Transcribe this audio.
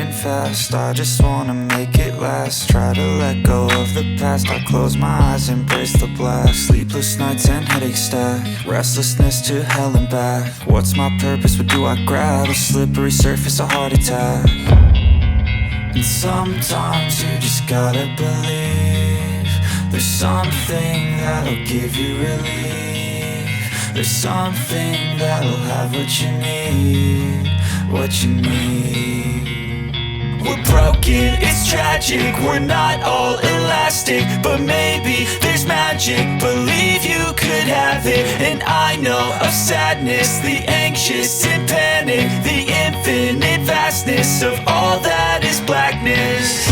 fading fast. I just wanna make it last. Try to let go of the past. I close my eyes, embrace the blast. Sleepless nights and headaches stack. Restlessness to hell and back. What's my purpose? What do I grab? A slippery surface, a heart attack. And sometimes you just gotta believe there's something that'll give you relief. There's something that'll have what you need, what you need. We're broken, it's tragic, we're not all elastic, but maybe there's magic, believe you could have it. And I know of sadness, the anxious and panic, the infinite vastness of all that is blackness.